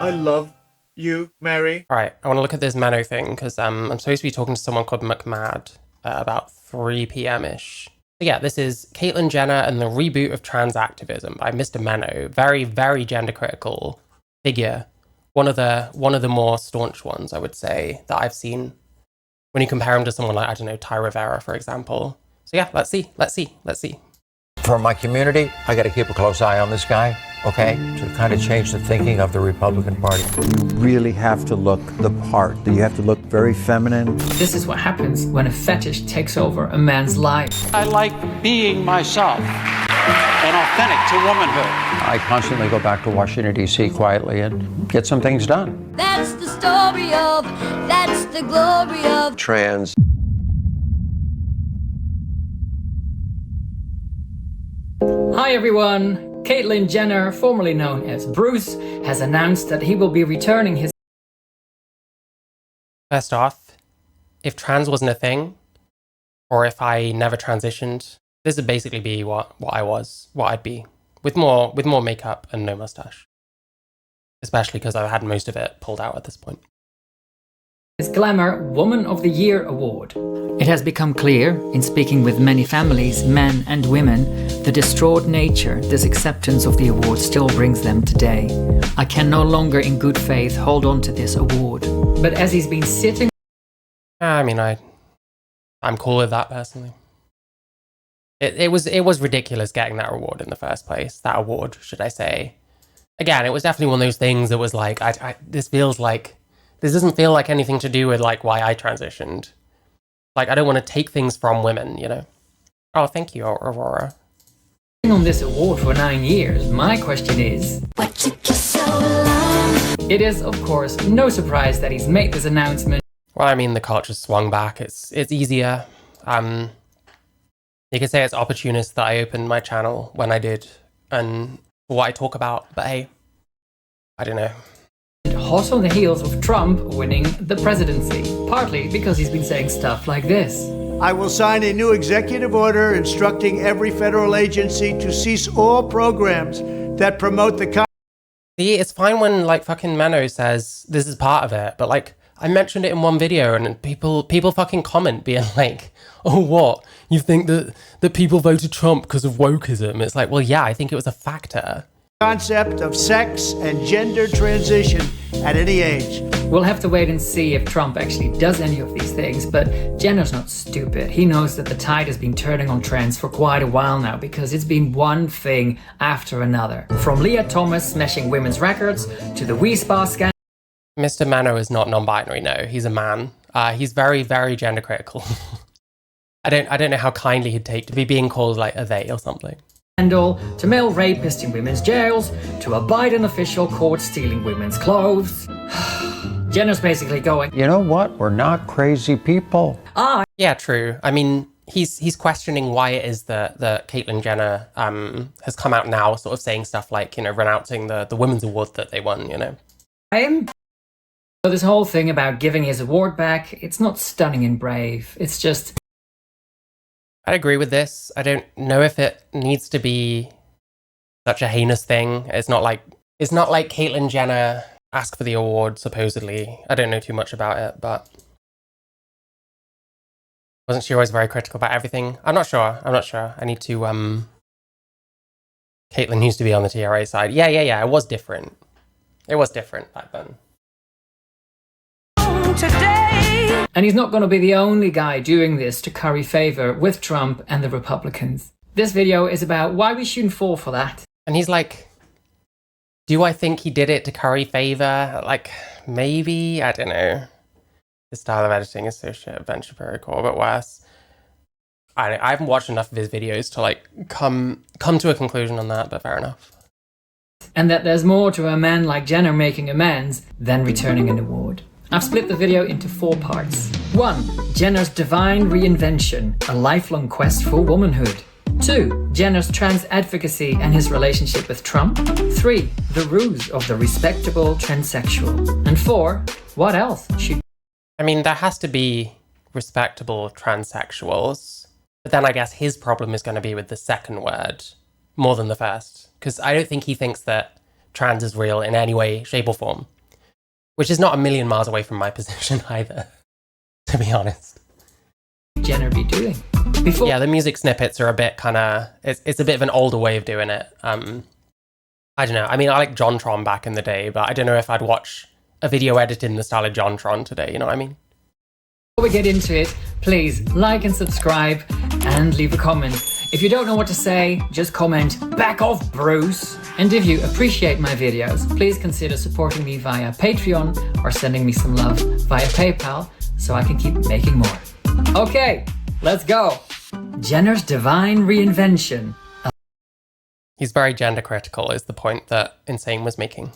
I love you, Mary. All right, I want to look at this menno thing because I'm supposed to be talking to someone called McMad about 3 p.m.-ish. So yeah, this is Caitlyn Jenner and the reboot of trans activism by Mr. Menno. Very, very gender critical figure. One of the more staunch ones, I would say, that I've seen when you compare him to someone like, I don't know, Ty Rivera, for example. So yeah, let's see. For my community, I got to keep a close eye on this guy, okay? To kind of change the thinking of the Republican Party. You really have to look the part. You have to look very feminine. This is what happens when a fetish takes over a man's life. I like being myself and authentic to womanhood. I constantly go back to Washington, D.C. quietly and get some things done. That's the story of, that's the glory of Trans. Hi everyone! Caitlyn Jenner, formerly known as Bruce, has announced that he will be returning his... First off, if trans wasn't a thing, or if I never transitioned, this would basically be what I'd be, with more makeup and no mustache. Especially because I've had most of it pulled out at this point. His Glamour Woman of the Year award. It has become clear, in speaking with many families, men and women, the distraught nature this acceptance of the award still brings them today. I can no longer in good faith hold on to this award. But as he's been sitting... I mean, I'm cool with that personally. It was ridiculous getting that award in the first place. That award, should I say. Again, it was definitely one of those things that was like, this doesn't feel like anything to do with like why I transitioned. Like, I don't want to take things from women, you know? Oh, thank you, Aurora. On this award for 9 years, my question is... what took you so long? It is, of course, no surprise that he's made this announcement. Well, I mean, the culture swung back. It's easier. You could say it's opportunist that I opened my channel when I did, and what I talk about, but hey, I don't know. Hot on the heels of Trump winning the presidency, partly because he's been saying stuff like this. I will sign a new executive order instructing every federal agency to cease all programs that promote the... See, it's fine when like fucking Menno says this is part of it, but like I mentioned it in one video and people fucking comment being like, oh what? You think that people voted Trump because of wokeism? It's like, well yeah, I think it was a factor. Concept of sex and gender transition at any age. We'll have to wait and see if Trump actually does any of these things, but Jenner's not stupid. He knows that the tide has been turning on trans for quite a while now because it's been one thing after another. From Leah Thomas smashing women's records to the Wii Spa scandal. Mr. Menno is not non-binary, no. He's a man. He's very, very gender critical. I don't know how kindly he'd take to be being called like a they or something. To male rapists in women's jails, to a Biden official caught stealing women's clothes. Jenner's basically going, You know what? We're not crazy people. Yeah, true. I mean, he's questioning why it is that Caitlyn Jenner has come out now sort of saying stuff like, you know, renouncing the women's award that they won, you know. So this whole thing about giving his award back, it's not stunning and brave. It's just... I agree with this. I don't know if it needs to be such a heinous thing. It's not like Caitlyn Jenner asked for the award, supposedly. I don't know too much about it, but wasn't she always very critical about everything? I'm not sure. I need to, Caitlyn used to be on the TRA side. Yeah. It was different. It was different back then. Today. And he's not going to be the only guy doing this to curry favor with Trump and the Republicans. This video is about why we shouldn't fall for that. And he's like, do I think he did it to curry favor? Like, maybe? I don't know. His style of editing is so shit. Ben Shapiro, but worse. I haven't watched enough of his videos to like come to a conclusion on that, but fair enough. And that there's more to a man like Jenner making amends than returning an award. I've split the video into 4 parts. 1. Jenner's divine reinvention, a lifelong quest for womanhood. 2. Jenner's trans advocacy and his relationship with Trump. 3. The ruse of the respectable transsexual. And 4. What else should... I mean, there has to be respectable transsexuals, but then I guess his problem is going to be with the second word more than the first, because I don't think he thinks that trans is real in any way, shape or form. which is not a million miles away from my position either, to be honest. Jenner be doing? Before Yeah, the music snippets are a bit kind of, it's a bit of an older way of doing it. I don't know. I mean, I like JonTron back in the day, but I don't know if I'd watch a video edited in the style of JonTron today, you know what I mean? we get into it, please like and subscribe and leave a comment. If you don't know what to say, just comment, "Back off, Bruce." And if you appreciate my videos, please consider supporting me via Patreon or sending me some love via PayPal so I can keep making more. Okay, let's go. Jenner's divine reinvention. He's very gender critical is the point that Insane was making.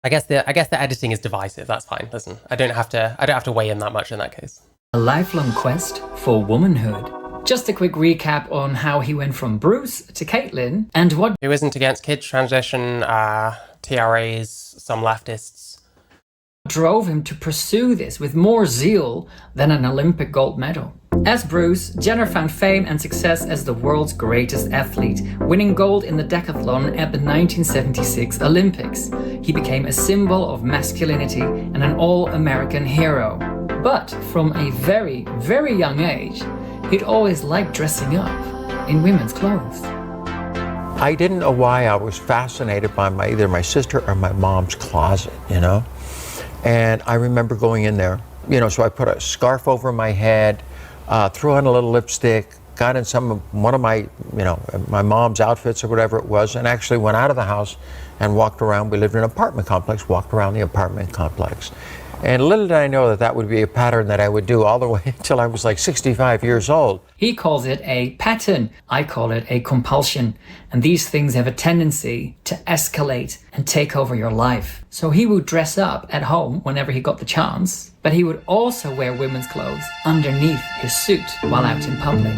I guess the editing is divisive. That's fine. Listen, I don't have to weigh in that much in that case. A lifelong quest for womanhood. Just a quick recap on how he went from Bruce to Caitlyn and what Who isn't against kids transition, TRAs, some leftists. drove him to pursue this with more zeal than an Olympic gold medal. As Bruce, Jenner found fame and success as the world's greatest athlete, winning gold in the decathlon at the 1976 Olympics. He became a symbol of masculinity and an all-American hero. But from a very, very young age, he'd always liked dressing up in women's clothes. I didn't know why I was fascinated by either my sister or my mom's closet, you know? And I remember going in there, you know, so I put a scarf over my head, threw on a little lipstick, got in one of my, you know, my mom's outfits or whatever it was, and actually went out of the house and walked around. We lived in an apartment complex, walked around the apartment complex. And little did I know that that would be a pattern that I would do all the way until I was like 65 years old. He calls it a pattern. I call it a compulsion. And these things have a tendency to escalate and take over your life. So he would dress up at home whenever he got the chance, but he would also wear women's clothes underneath his suit while out in public.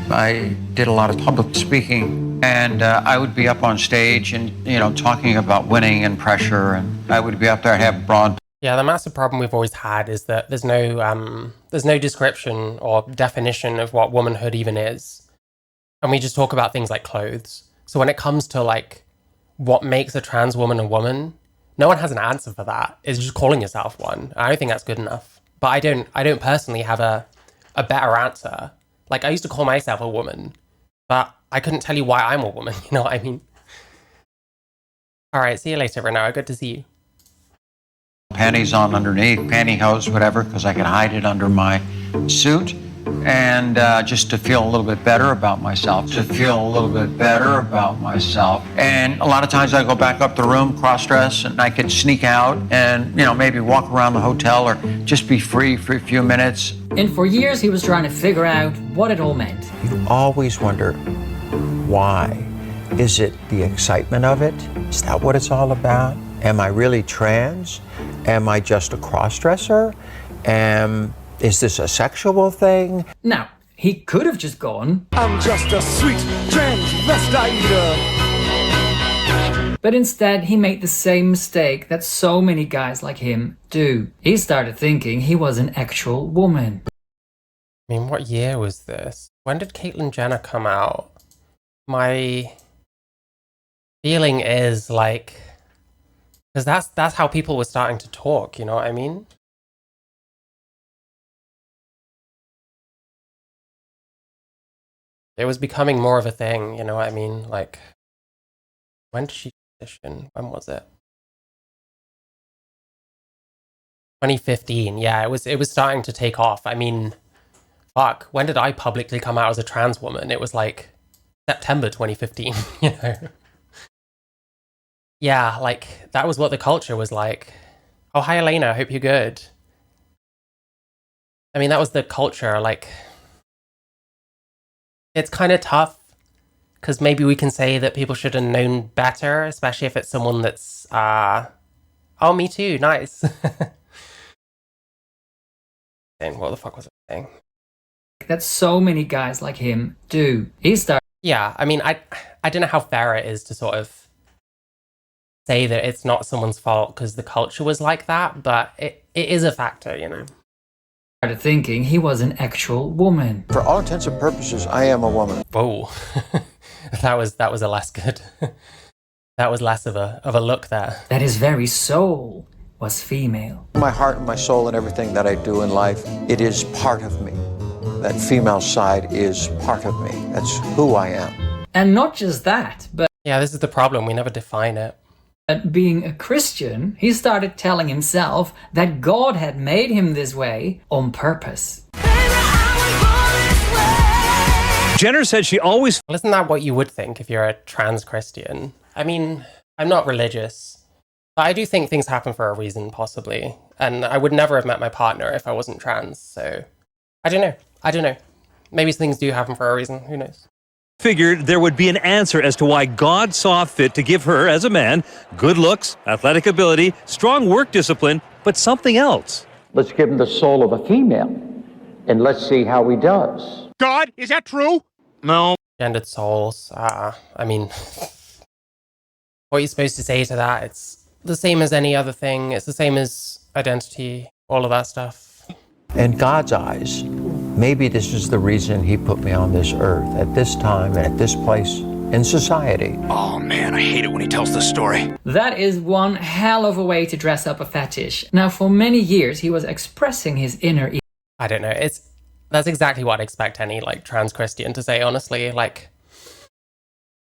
I did a lot of public speaking, and I would be up on stage and, you know, talking about winning and pressure, and I would be up there, I'd have broad. Yeah, the massive problem we've always had is that there's no description or definition of what womanhood even is. And we just talk about things like clothes. So when it comes to like what makes a trans woman a woman, no one has an answer for that. It's just calling yourself one. I don't think that's good enough. But I don't personally have a better answer. Like I used to call myself a woman, but I couldn't tell you why I'm a woman, you know what I mean? All right, see you later, Renaud. Good to see you. Panties on underneath, pantyhose, whatever, because I could hide it under my suit, and just to feel a little bit better about myself, And a lot of times I go back up the room, cross-dress, and I could sneak out and, you know, maybe walk around the hotel or just be free for a few minutes. And for years he was trying to figure out what it all meant. You always wonder, why? Is it the excitement of it? Is that what it's all about? Am I really trans? Am I just a cross-dresser? Is this a sexual thing? Now, he could have just gone, "I'm just a sweet transvestite." but instead he made the same mistake that so many guys like him do. He started thinking he was an actual woman. I mean, what year was this? When did Caitlyn Jenner come out? My feeling is like, because that's how people were starting to talk, you know what I mean? It was becoming more of a thing, you know what I mean? Like, when did she transition? When was it? 2015, yeah, it was starting to take off. I mean, fuck, when did I publicly come out as a trans woman? It was like September 2015, you know? Yeah, like, that was what the culture was like. Oh, hi, Elena, I hope you're good. I mean, that was the culture, like... It's kind of tough, because maybe we can say that people should have known better, especially if it's someone that's, Oh, me too, nice. What the fuck was I saying? That so many guys like him do. He started... Yeah, I mean, I don't know how fair it is to sort of say that it's not someone's fault because the culture was like that, but it is a factor, you know. started thinking he was an actual woman. For all intents and purposes, I am a woman. Whoa, that was a less good. That was less of a look there. that his very soul was female. My heart and my soul and everything that I do in life, it is part of me. That female side is part of me. That's who I am. And not just that, but Yeah, this is the problem. We never define it. being a Christian, he started telling himself that God had made him this way on purpose. Jenner said she always Well, isn't that what you would think if you're a trans Christian? I mean, I'm not religious, but I do think things happen for a reason, possibly. And I would never have met my partner if I wasn't trans, so I don't know. I don't know. Maybe things do happen for a reason. Who knows? figured there would be an answer as to why God saw fit to give her, as a man, good looks, athletic ability, strong work discipline, but something else. Let's give him the soul of a female, and let's see how he does. God, is that true? No. Gendered souls. I mean, what are you supposed to say to that? It's the same as any other thing. It's the same as identity, all of that stuff. In God's eyes, maybe this is the reason he put me on this earth at this time and at this place in society. Oh man, I hate it when he tells this story. That is one hell of a way to dress up a fetish. Now, for many years, he was expressing his inner I don't know. That's exactly what I'd expect any trans Christian to say, honestly.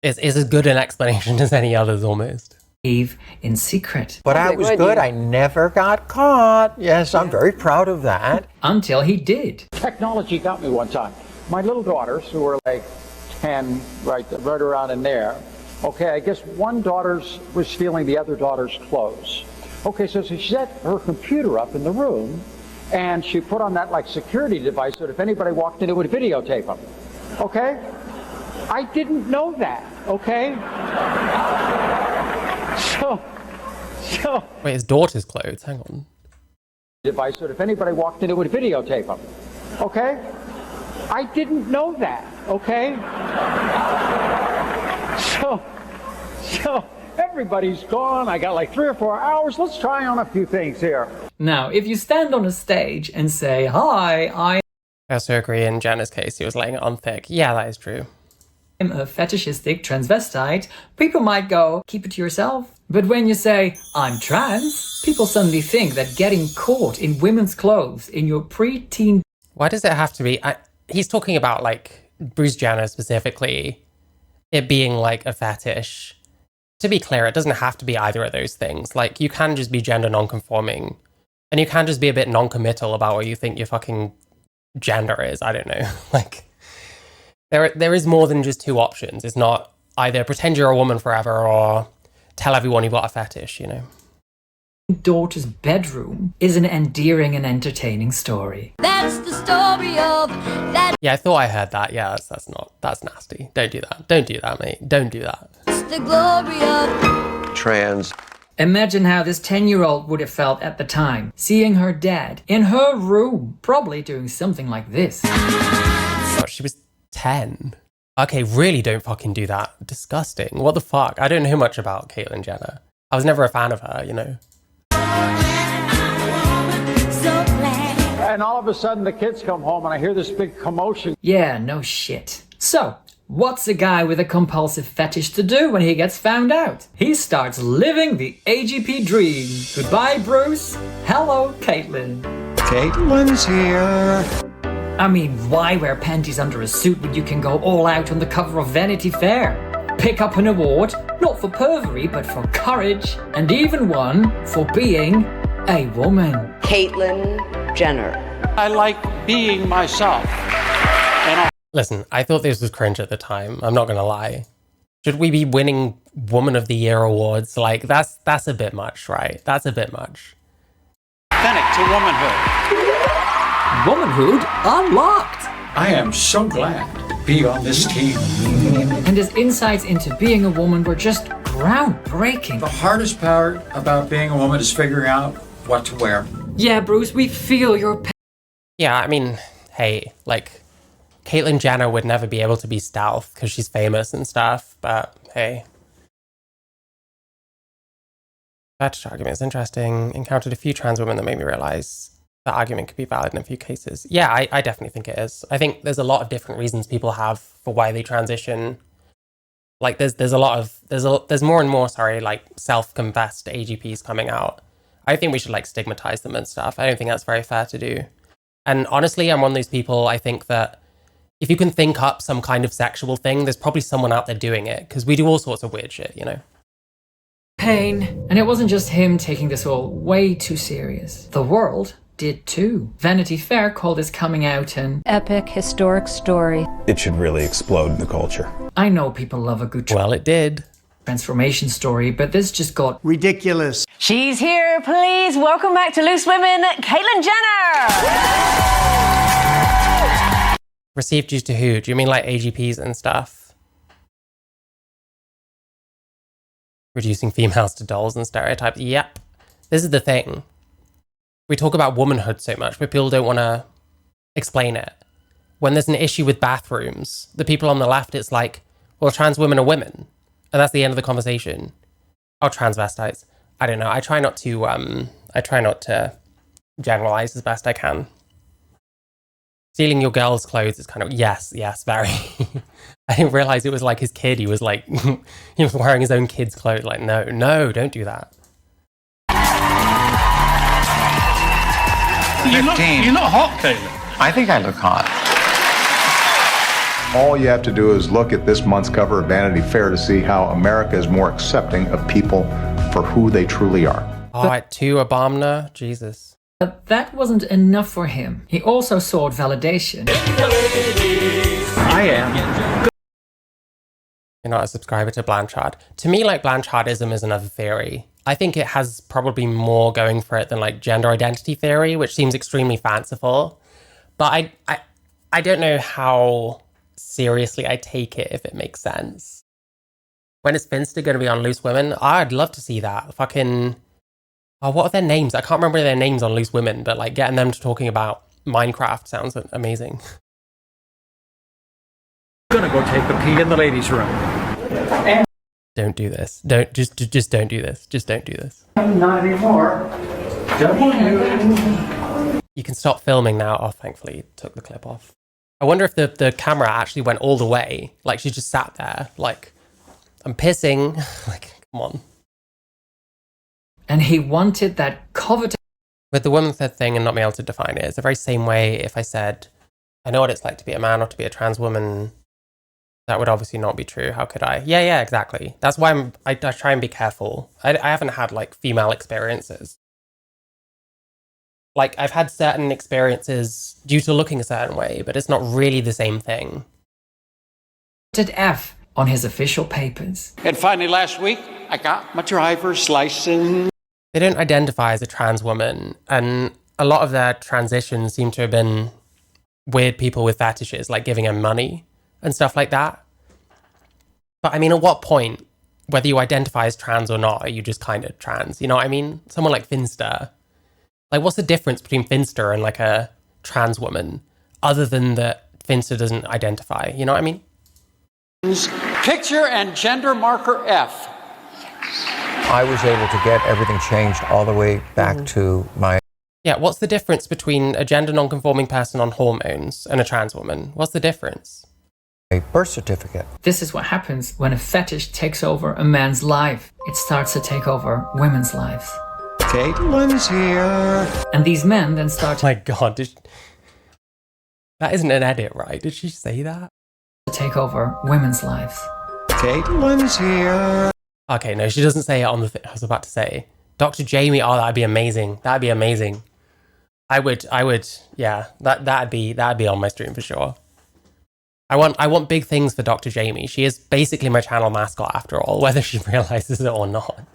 It's as good an explanation as any others almost. Eve in secret. But I was good. I never got caught. Yes, I'm very proud of that. Until he did. Technology got me one time. My little daughters, who were like 10, right around in there, okay, I guess one daughter was stealing the other daughter's clothes. Okay, so she set her computer up in the room, and she put on that security device so that if anybody walked in, it would videotape them. Okay? I didn't know that, okay? So Wait, his daughter's clothes? Hang on. device so that if anybody walked in, it would videotape them. Okay? I didn't know that, okay? So everybody's gone. I got 3 or 4 hours. Let's try on a few things here. Now, if you stand on a stage and say, "Hi, I I also agree in Jenna's case, he was laying it on thick. Yeah, that is true. am a fetishistic transvestite," people might go, "Keep it to yourself." But when you say, "I'm trans," people suddenly think that getting caught in women's clothes in your pre-teen... Why does it have to be... he's talking about, Bruce Jenner specifically, it being, a fetish. To be clear, it doesn't have to be either of those things. You can just be gender non-conforming, and you can just be a bit non-committal about what you think your fucking gender is. I don't know. There is more than just two options. It's not either pretend you're a woman forever or tell everyone you've got a fetish, you know? daughter's bedroom is an endearing and entertaining story. That's the story of that. Yeah, I thought I heard that. Yeah, that's nasty. Don't do that. Don't do that, mate. Don't do that. That's the glory of Trans. Imagine how this 10-year-old would have felt at the time, seeing her dad in her room, probably doing something like this. God, she was 10. Okay, really don't fucking do that. Disgusting. What the fuck? I don't know much about Caitlyn Jenner. I was never a fan of her, you know. And all of a sudden the kids come home and I hear this big commotion. Yeah, no shit. So, what's a guy with a compulsive fetish to do when he gets found out? He starts living the AGP dream. Goodbye, Bruce. Hello, Caitlyn. Caitlyn's here. I mean, why wear panties under a suit when you can go all out on the cover of Vanity Fair? Pick up an award, not for pervery, but for courage, and even one for being a woman. Caitlyn Jenner. I like being myself. Listen, I thought this was cringe at the time. I'm not gonna lie. Should we be winning Woman of the Year awards? That's a bit much, right? That's a bit much. Authentic to womanhood. Womanhood unlocked! I am so glad to be on this team. And his insights into being a woman were just groundbreaking. The hardest part about being a woman is figuring out what to wear. Yeah, Bruce, we feel your pain. Yeah, I mean, hey, Caitlyn Jenner would never be able to be stealth because she's famous and stuff, but hey. Fetish argument is interesting. Encountered a few trans women that made me realize that argument could be valid in a few cases. Yeah, I definitely think it is. I think there's a lot of different reasons people have for why they transition. Like there's more and more, like self-confessed AGPs coming out. I think we should like stigmatize them and stuff. I don't think that's very fair to do. And honestly, I'm one of those people, I think that if you can think up some kind of sexual thing, there's probably someone out there doing it, because we do all sorts of weird shit, you know? Pain. And it wasn't just him taking this all way too serious. The world did too. Vanity Fair called his coming out an epic historic story. It should really explode in the culture. I know people love a good well, it did. Transformation story, but this just got ridiculous. She's here, please. Welcome back to Loose Women, Caitlyn Jenner. Received due to who? Do you mean like AGPs and stuff? Reducing females to dolls and stereotypes? Yep. This is the thing. We talk about womanhood so much, but people don't want to explain it. When there's an issue with bathrooms, the people on the left, it's like, well, trans women are women. And that's the end of the conversation. Oh, transvestites. I don't know. I try not to generalize as best I can. Stealing your girl's clothes is kind of, yes, very. I didn't realize it was like his kid. He was like, he was wearing his own kid's clothes. Like, no, don't do that. You're not hot, Caitlyn. I think I look hot. All you have to do is look at this month's cover of Vanity Fair to see how America is more accepting of people for who they truly are. All right, to Obama, Jesus. But that wasn't enough for him. He also sought validation. I am. You're not a subscriber to Blanchard. To me, like, Blanchardism is another theory. I think it has probably more going for it than like gender identity theory, which seems extremely fanciful. But I don't know how seriously I take it, if it makes sense. When is Finster going to be on Loose Women? I'd love to see that. Fucking... Oh, what are their names? I can't remember their names on Loose Women, but like getting them to talking about Minecraft sounds amazing. I'm gonna go take a pee in the ladies' room. Don't do this. Just don't do this. Just don't do this. Not anymore. You can stop filming now. Oh, thankfully, it took the clip off. I wonder if the camera actually went all the way. Like, she just sat there, like, I'm pissing. Like, come on. And he wanted that coveted... With the woman said thing and not being able to define it, it's the very same way if I said, I know what it's like to be a man or to be a trans woman. That would obviously not be true. How could I? Yeah, exactly. That's why I try and be careful. I haven't had, like, female experiences. Like, I've had certain experiences due to looking a certain way, but it's not really the same thing. F on his official papers. And finally, last week, I got my driver's license. They don't identify as a trans woman, and a lot of their transitions seem to have been weird people with fetishes, like giving them money and stuff like that. But I mean, at what point, whether you identify as trans or not, are you just kind of trans? You know what I mean? Someone like Finster. Like, what's the difference between Finster and like a trans woman, other than that Finster doesn't identify? You know what I mean? Picture and gender marker F. I was able to get everything changed all the way back to my... Yeah, what's the difference between a gender non-conforming person on hormones and a trans woman? What's the difference? A birth certificate. This is what happens when a fetish takes over a man's life. It starts to take over women's lives. Caitlyn's here. And these men then start to... My God, that isn't an edit, right? Did she say that? ...to take over women's lives. Caitlyn's here. Okay, no, she doesn't say it on the I was about to say. Dr. Jamie, oh, that'd be amazing. That'd be amazing. I would, yeah, that'd be on my stream for sure. I want big things for Dr. Jamie. She is basically my channel mascot after all, whether she realizes it or not.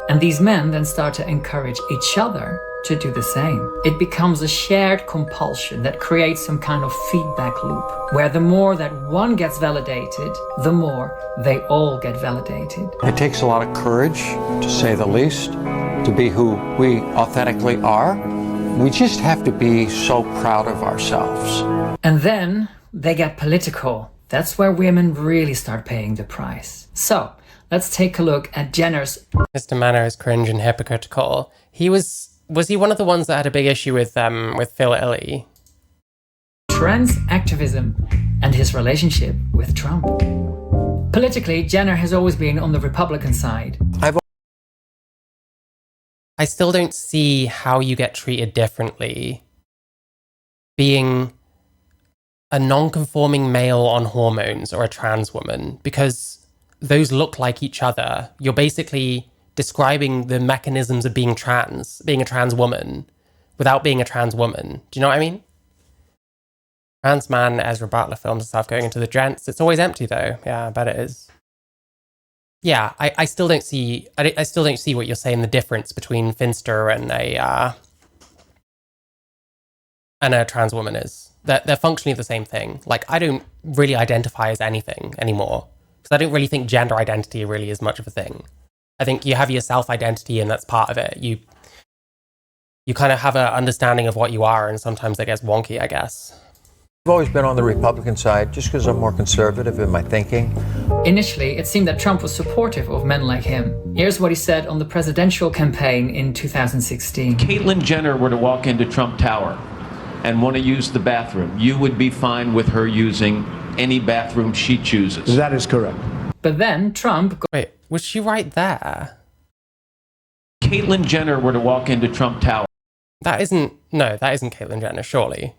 And these men then start to encourage each other to do the same. It becomes a shared compulsion that creates some kind of feedback loop, where the more that one gets validated, the more they all get validated. It takes a lot of courage, to say the least, to be who we authentically are. We just have to be so proud of ourselves. And then they get political. That's where women really start paying the price. So let's take a look at Jenner's... Mr. Menno is cringe and hypocritical. Was he one of the ones that had a big issue with Phil Illey? Trans activism and his relationship with Trump. Politically, Jenner has always been on the Republican side. I still don't see how you get treated differently being a non-conforming male on hormones or a trans woman, because those look like each other. You're basically describing the mechanisms of being a trans woman, without being a trans woman. Do you know what I mean? Trans man, Ezra Butler films and stuff going into the gents. It's always empty though. Yeah, I bet it is. Yeah, I still don't see. I still don't see what you're saying. The difference between Finster and a trans woman is that they're functionally the same thing. Like, I don't really identify as anything anymore because I don't really think gender identity really is much of a thing. I think you have your self-identity and that's part of it. You kind of have an understanding of what you are, and sometimes that gets wonky, I guess. I've always been on the Republican side just because I'm more conservative in my thinking. Initially, it seemed that Trump was supportive of men like him. Here's what he said on the presidential campaign in 2016. Caitlyn Jenner were to walk into Trump Tower and want to use the bathroom, you would be fine with her using any bathroom she chooses. That is correct. But then Trump... Wait, was she right there? Caitlyn Jenner were to walk into Trump Tower. That isn't Caitlyn Jenner, surely.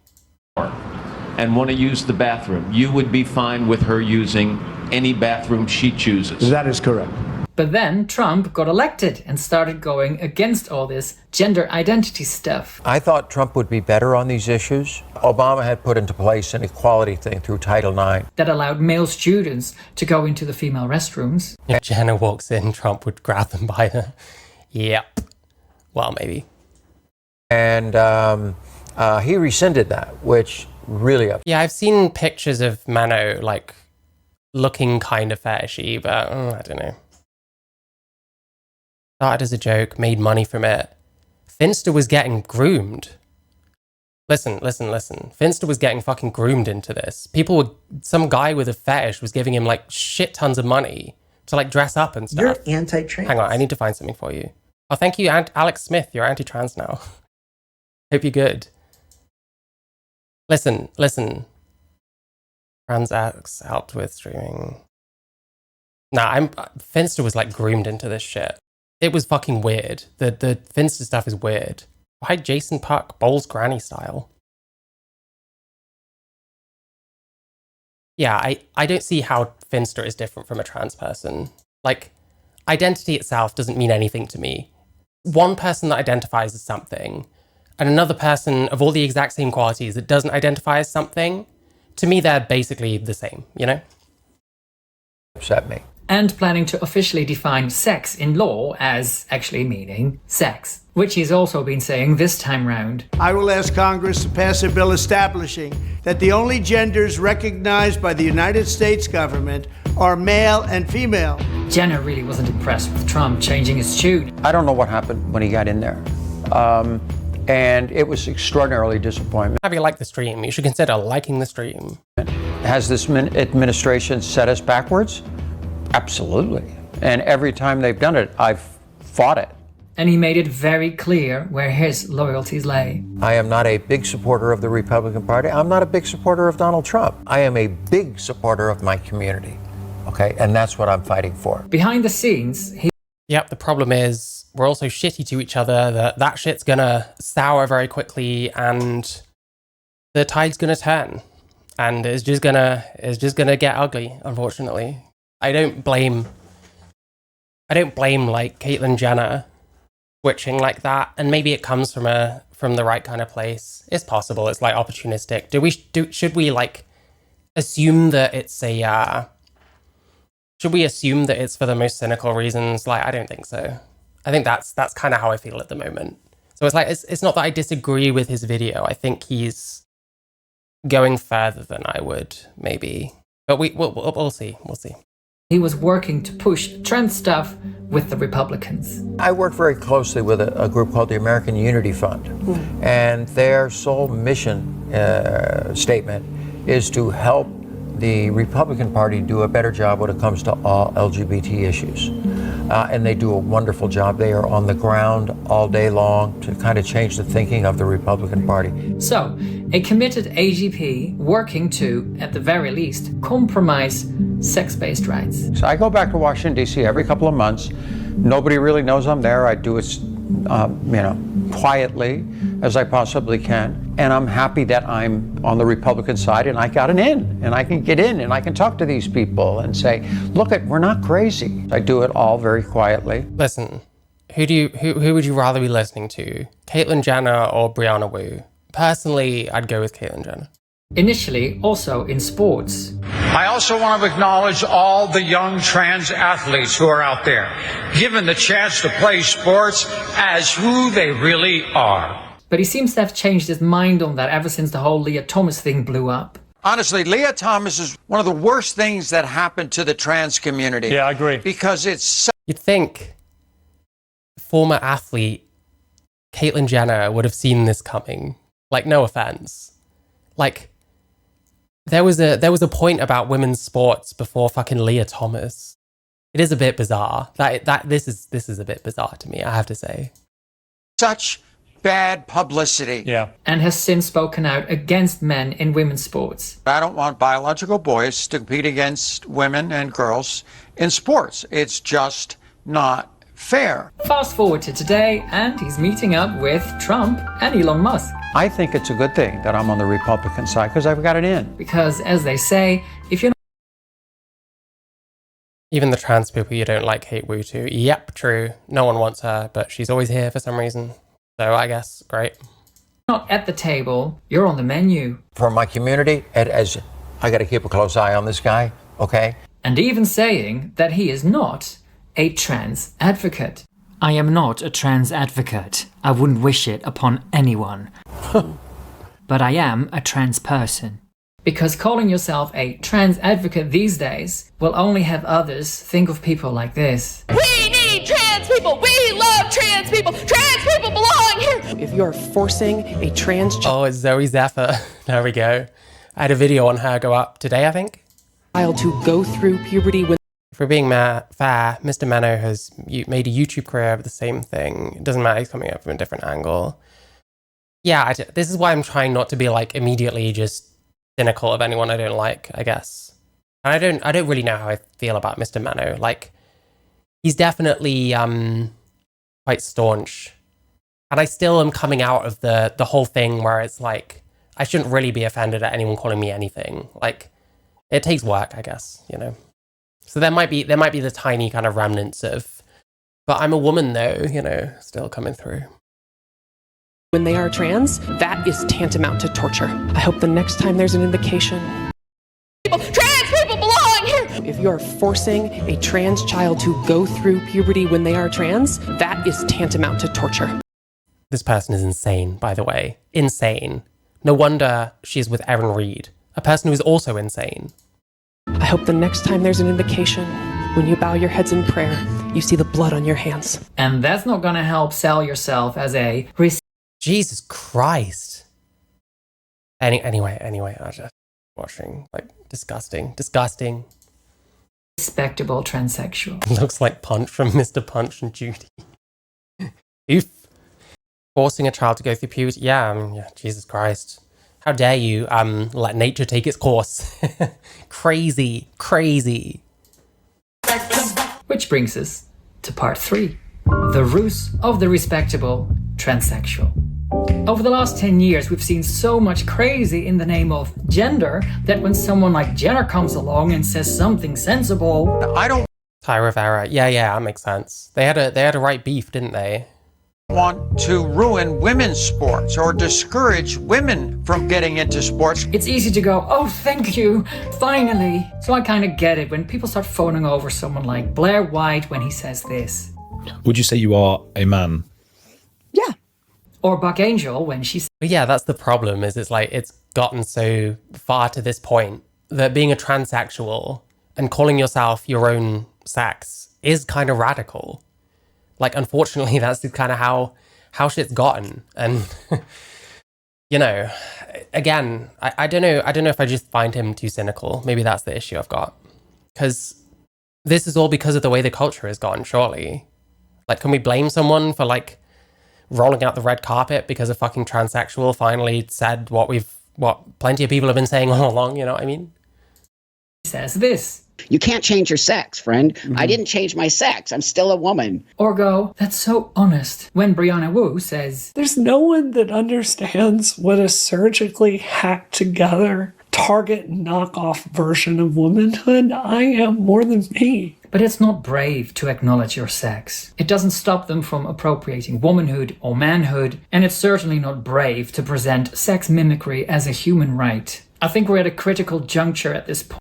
And want to use the bathroom, you would be fine with her using any bathroom she chooses. That is correct. But then Trump got elected and started going against all this gender identity stuff. I thought Trump would be better on these issues. Obama had put into place an equality thing through Title IX. That allowed male students to go into the female restrooms. If Jenner walks in, Trump would grab them by the... Yep. Well, maybe. And he rescinded that, which really... Yeah, I've seen pictures of Menno, like, looking kind of fetishy, but I don't know. Started as a joke, made money from it. Finster was getting groomed. Listen. Finster was getting fucking groomed into this. Some guy with a fetish was giving him, like, shit tons of money to, like, dress up and stuff. You're anti-trans. Hang on, I need to find something for you. Oh, thank you, Alex Smith. You're anti-trans now. Hope you're good. Listen. Trans acts helped with streaming. Nah, Finster was, like, groomed into this shit. It was fucking weird. The Finster stuff is weird. Why Jason Puck bowls granny style? Yeah, I don't see how Finster is different from a trans person. Like, identity itself doesn't mean anything to me. One person that identifies as something, and another person of all the exact same qualities that doesn't identify as something, to me they're basically the same, you know? Upset me. And planning to officially define sex in law as actually meaning sex, which he's also been saying this time round. I will ask Congress to pass a bill establishing that the only genders recognized by the United States government are male and female. Jenner really wasn't impressed with Trump changing his tune. I don't know what happened when he got in there. And it was extraordinarily disappointing. Have you liked the stream? You should consider liking the stream. Has this administration set us backwards? Absolutely. And every time they've done it, I've fought it. And he made it very clear where his loyalties lay. I am not a big supporter of the Republican Party. I'm not a big supporter of Donald Trump. I am a big supporter of my community. Okay? And that's what I'm fighting for. Behind the scenes, Yep, the problem is we're also shitty to each other. That shit's gonna sour very quickly and the tide's gonna turn. And it's just gonna get ugly, unfortunately. I don't blame like Caitlyn Jenner switching like that, and maybe it comes from the right kind of place. It's possible. It's like opportunistic. Should we like assume that it's should we assume that it's for the most cynical reasons? Like, I don't think so. I think that's kind of how I feel at the moment. So it's like it's not that I disagree with his video. I think he's going further than I would maybe, but we'll see. We'll see. He was working to push trans stuff with the Republicans. I work very closely with a group called the American Unity Fund. And their sole mission statement is to help the Republican Party do a better job when it comes to all LGBT issues. And they do a wonderful job. They are on the ground all day long to kind of change the thinking of the Republican Party. So, a committed AGP working to, at the very least, compromise sex-based rights. So I go back to Washington, D.C. every couple of months. Nobody really knows I'm there. I do it, quietly as I possibly can. And I'm happy that I'm on the Republican side and I got an in. And I can get in and I can talk to these people and say, look, we're not crazy. I do it all very quietly. Listen, who would you rather be listening to? Caitlyn Jenner or Brianna Wu? Personally, I'd go with Caitlyn Jenner. Initially, also in sports. I also want to acknowledge all the young trans athletes who are out there, given the chance to play sports as who they really are. But he seems to have changed his mind on that ever since the whole Leah Thomas thing blew up. Honestly, Leah Thomas is one of the worst things that happened to the trans community. Yeah, I agree. Because it's You'd think former athlete Caitlyn Jenner would have seen this coming. Like, no offense. Like, there was a point about women's sports before fucking Leah Thomas. It is a bit bizarre. This is a bit bizarre to me, I have to say. such bad publicity. Yeah. And has since spoken out against men in women's sports. I don't want biological boys to compete against women and girls in sports. It's just not fair. Fast forward to today, and he's meeting up with Trump and Elon Musk. I think it's a good thing that I'm on the Republican side because I've got it in. Because, as they say, if you're Even the trans people you don't like hate Wu too. Yep, true. No one wants her, but she's always here for some reason. So I guess, great. not at the table, you're on the menu. For my community, as I got to keep a close eye on this guy, okay? And even saying that he is not a trans advocate. I am not a trans advocate. I wouldn't wish it upon anyone. But I am a trans person. Because calling yourself a trans advocate these days will only have others think of people like this. We need trans people! We love trans people! Trans people belong here! If you're forcing a trans Oh, it's Zoe Zephyr. There we go. I had a video on her go up today, I think. child to go through puberty when If we're being fair, Mr. Menno has made a YouTube career of the same thing. It doesn't matter, he's coming up from a different angle. Yeah, this is why I'm trying not to be like immediately just cynical of anyone I don't like, I guess. And I don't really know how I feel about Mr. Menno. Like, he's definitely quite staunch. And I still am coming out of the whole thing where it's like, I shouldn't really be offended at anyone calling me anything. Like, it takes work, I guess, you know. So there might be the tiny kind of remnants of, but I'm a woman though, you know, still coming through. when they are trans, that is tantamount to torture. I hope the next time there's an invocation. Trans people belong here! If you're forcing a trans child to go through puberty when they are trans, that is tantamount to torture. This person is insane, by the way. Insane. No wonder she's with Erin Reed, a person who is also insane. I hope the next time there's an invocation, when you bow your heads in prayer, you see the blood on your hands. And that's not gonna help sell yourself as a Jesus Christ. Anyway, I was just watching, like, disgusting. respectable transsexual. Looks like Punch from Mr. Punch and Judy. Oof. Forcing a child to go through puberty. Yeah, Jesus Christ. How dare you let nature take its course. Crazy. Which brings us to part 3. The ruse of the respectable transsexual. Over the last 10 years, we've seen so much crazy in the name of gender that when someone like Jenner comes along and says something sensible, I don't Tyra Vera. Yeah, that makes sense. They had a right beef, didn't they? want to ruin women's sports or discourage women from getting into sports. it's easy to go, oh, thank you, finally. So I kind of get it when people start phoning over someone like Blair White when he says this. Would you say you are a man? Yeah. Or Buck Angel when she But yeah, that's the problem, is it's like, it's gotten so far to this point that being a transsexual and calling yourself your own sex is kind of radical. Like, unfortunately, that's kind of how shit's gotten. And, you know, again, I don't know if I just find him too cynical. Maybe that's the issue I've got. Because this is all because of the way the culture has gone, surely. Like, can we blame someone for, like, rolling out the red carpet because a fucking transsexual finally said what we've what plenty of people have been saying all along, you know what I mean? Says this. You can't change your sex, friend. I didn't change my sex. I'm still a woman. Or go, that's so honest, when Brianna Wu says, there's no one that understands what a surgically hacked together Target knockoff version of womanhood I am more than me. But it's not brave to acknowledge your sex. It doesn't stop them from appropriating womanhood or manhood, and it's certainly not brave to present sex mimicry as a human right. I think we're at a critical juncture at this point.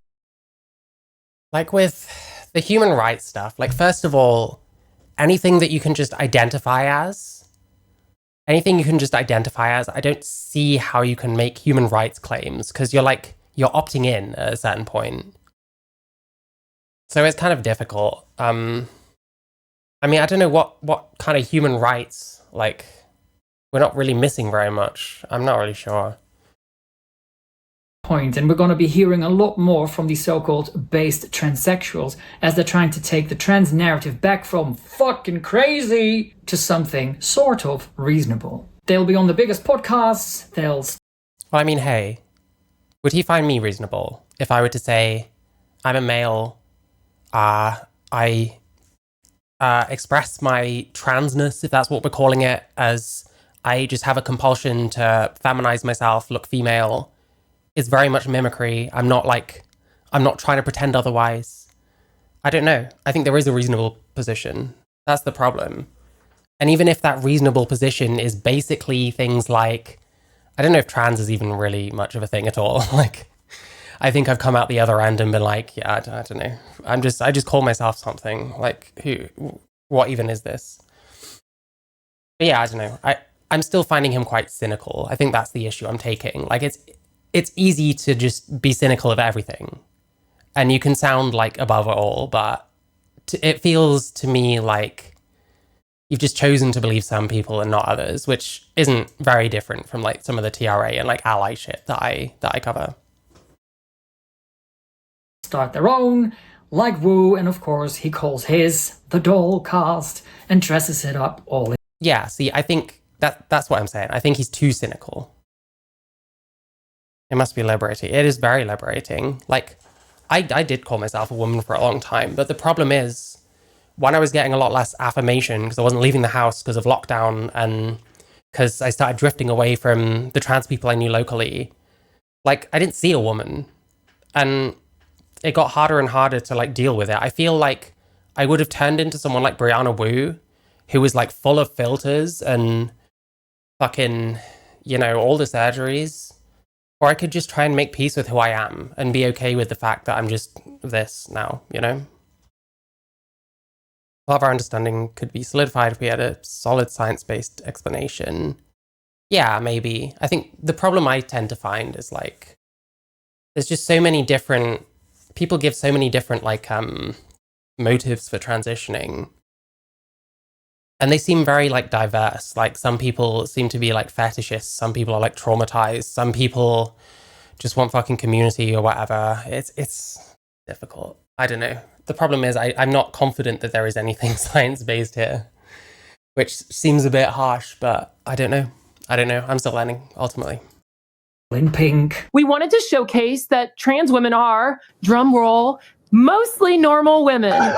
Like with the human rights stuff, like first of all, anything that you can just identify as, I don't see how you can make human rights claims, because you're opting in at a certain point. So it's kind of difficult. I mean, I don't know what kind of human rights, like, we're not really missing very much. I'm not really sure. And we're going to be hearing a lot more from the so-called based transsexuals as they're trying to take the trans narrative back from fucking crazy to something sort of reasonable. They'll be on the biggest podcasts, Well, I mean, hey, would he find me reasonable if I were to say, I'm a male, I express my transness, if that's what we're calling it, as I just have a compulsion to feminize myself, look female. It's very much mimicry. I'm not trying to pretend otherwise. I don't know. I think there is a reasonable position. That's the problem. And even if that reasonable position is basically things like, I don't know if trans is even really much of a thing at all. Like, I think I've come out the other end and been like, yeah, I don't know. I just call myself something. Like, what even is this? But yeah, I don't know. I'm still finding him quite cynical. I think that's the issue I'm taking. Like, it's easy to just be cynical of everything. And you can sound like above it all, but it feels to me like you've just chosen to believe some people and not others, which isn't very different from like some of the TRA and like ally shit that I cover. Start their own, like Wu, and of course he calls his the doll cast and dresses it up all in. Yeah, see, I think that's what I'm saying. I think he's too cynical. It must be liberating. It is very liberating. Like, I did call myself a woman for a long time, but the problem is, when I was getting a lot less affirmation because I wasn't leaving the house because of lockdown and because I started drifting away from the trans people I knew locally, like, I didn't see a woman. And it got harder and harder to, like, deal with it. I feel like I would have turned into someone like Brianna Wu, who was, like, full of filters and fucking, you know, all the surgeries. Or I could just try and make peace with who I am and be okay with the fact that I'm just this now, you know? A lot of our understanding could be solidified if we had a solid science-based explanation. Yeah, maybe. I think the problem I tend to find is, like, there's just so many different... People give so many different, like, motives for transitioning. And they seem very, like, diverse. Like, some people seem to be, like, fetishists. Some people are, like, traumatized. Some people just want fucking community or whatever. It's difficult. I don't know. The problem is I'm not confident that there is anything science-based here, which seems a bit harsh, but I don't know. I'm still learning, ultimately. In pink. We wanted to showcase that trans women are, drum roll, mostly normal women.